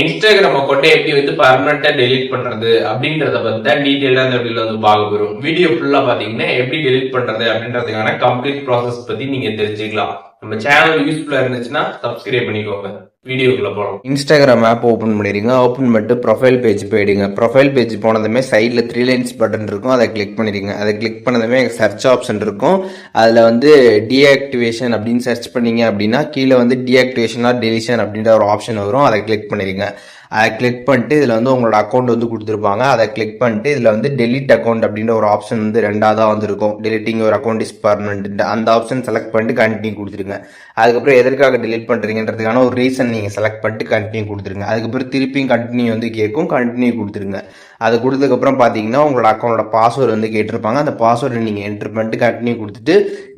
Instagram அக்கௌண்ட்டை எப்படி வந்து பர்மனண்டா டெலீட் பண்றது அப்படின்றத பத்தி தான் டீடைலா இந்த வீடியோல வந்து பார்க்க போறோம். வீடியோ ஃபுல்லா பாத்தீங்கன்னா எப்படி டெலீட் பண்றது அப்படின்றதுக்கான கம்ப்ளீட் ப்ராசஸ் பத்தி நீங்க தெரிஞ்சுக்கலாம். நம்ம சேனல் யூஸ்ஃபுல்லா இருந்துச்சுன்னா சப்ஸ்கிரைப் பண்ணிக்கோங்க. வீடியோக்குள்ள போகலாம். இன்ஸ்டாகிராம் ஆப் ஓப்பன் பண்ணிடுங்க. ஓப்பன் பண்ணிட்டு ப்ரொஃபைல் பேஜ் போயிடுங்க. ப்ரொஃபைல் பேஜ் போனதுமே சைடில் 3 லைன்ஸ் பட்டன் இருக்கும், அதை கிளிக் பண்ணிடுங்க. அதை கிளிக் பண்ணதுமே சர்ச் ஆப்ஷன் இருக்கும். அதில் வந்து டீஆக்டிவேஷன் அப்படின்னு சர்ச் பண்ணீங்க அப்படின்னா கீழே வந்து டீஆக்டிவேஷன் ஆர் டெலிஷன் அப்படின்ற ஒரு ஆப்ஷன் வரும். அதை கிளிக் பண்ணிடுங்க. அதை கிளிக் பண்ணிட்டு இதில் வந்து உங்களோட அக்கௌண்ட் வந்து கொடுத்துருப்பாங்க. அதை கிளிக் பண்ணிட்டு இதில் வந்து டெலிட் அக்கௌண்ட் அப்படின்ற ஒரு ஆப்ஷன் வந்து ரெண்டாவதாக வந்துருக்கும். டெலிட்டிங் ஒரு அக்கௌண்ட் இஸ் பர்மனெண்ட், அந்த ஆப்ஷன் செலக்ட் பண்ணிட்டு கண்டினியூ கொடுத்துருங்க. அதுக்கப்புறம் எதற்காக டெலிட் பண்ணுறீங்கன்றதுக்கான ஒரு ரீசன் நீங்கள் செலக்ட் பண்ணிட்டு கண்டினியூ கொடுத்துருங்க. அதுக்கப்புறம் திருப்பியும் கண்டினியூ வந்து கேட்கும், கண்டினியூ கொடுத்துருங்க. அது கொடுத்ததுக்கப்புறம் பார்த்தீங்கன்னா உங்களோட அக்கௌண்டோட பாஸ்வேர்டு வந்து கேட்டிருப்பாங்க. அந்த பாஸ்வேர்டை நீங்கள் என்ட்ரு பண்ணிட்டு கண்டினியூ கொடுத்துட்டு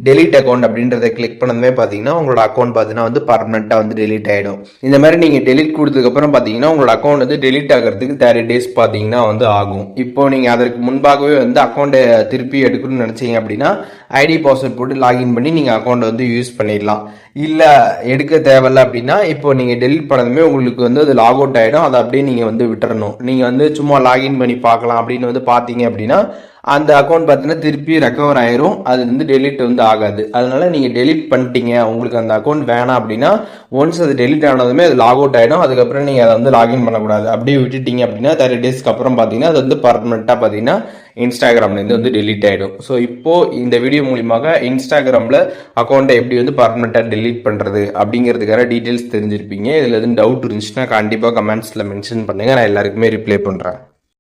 டெலிட் அக்கௌண்ட் அப்படின்றத கிளிக் பண்ணதுமே பார்த்தீங்கன்னா உங்களோட அக்கௌண்ட் பார்த்தீங்கன்னா வந்து பர்மனெண்ட்டாக வந்து டெலிட் ஆகிடும். இந்த மாதிரி நீங்கள் டெலிட் கொடுத்ததுக்கப்புறம் பார்த்தீங்கன்னா உங்களோட அக்கௌண்ட் வந்து டெலிட் ஆகிறதுக்கு 30 days பார்த்தீங்கன்னா வந்து ஆகும். இப்போ நீங்கள் அதற்கு முன்பாகவே வந்து அக்கௌண்ட்டை திருப்பி எடுக்கணும்னு நினச்சிங்க அப்படின்னா ஐடி பாஸ்வேர்ட் போட்டு லாகின் பண்ணி நீங்கள் அக்கௌண்ட் வந்து யூஸ் பண்ணிடலாம். இல்லை எடுக்க தேவையில்ல அப்படின்னா இப்போ நீங்கள் டெலிட் பண்ணதுமே உங்களுக்கு வந்து அது லாக் அவுட் ஆகிடும். அதை அப்படியே நீங்கள் வந்து விட்டுறணும். நீங்கள் வந்து சும்மா லாகின் பண்ணி பார்க்கலாம் அப்படின்னு வந்து பார்த்தீங்க அப்படின்னா அந்த அக்கௌண்ட் பார்த்தீங்கன்னா திருப்பி ரெக்கவர் ஆயிரும். அது வந்து டெலிட் வந்து ஆகாது. அதனால நீங்கள் டெலிட் பண்ணிட்டீங்க, உங்களுக்கு அந்த அக்கௌண்ட் வேணாம் அப்படின்னா ஒன்ஸ் அது டெலிட் ஆனதுமே அது லாக் அவுட் ஆகிடும். அதுக்கப்புறம் நீங்கள் அதை வந்து லாகின் பண்ணக்கூடாது. அப்படியே விட்டுட்டீங்க அப்படின்னா 30 daysக்கு அப்புறம் பார்த்தீங்கன்னா அது வந்து பர்மனெண்ட்டாக பார்த்தீங்கன்னா இன்ஸ்டாகிராம்லேருந்து வந்து டெலிட் ஆகிடும். ஸோ இப்போது இந்த வீடியோ மூலியமாக இன்ஸ்டாகிராமில் அக்கௌண்ட்டை எப்படி வந்து பர்மனெண்ட்டாக டெலிட் பண்ணுறது அப்படிங்கிறதுக்கான டீட்டெயில்ஸ் தெரிஞ்சிருப்பீங்க. இதில் எதுவும் டவுட் இருந்துச்சுன்னா கண்டிப்பாக கமெண்ட்ஸில் மென்ஷன் பண்ணுங்கள். நான் எல்லாருக்குமே ரிப்ளை பண்ணுறேன்.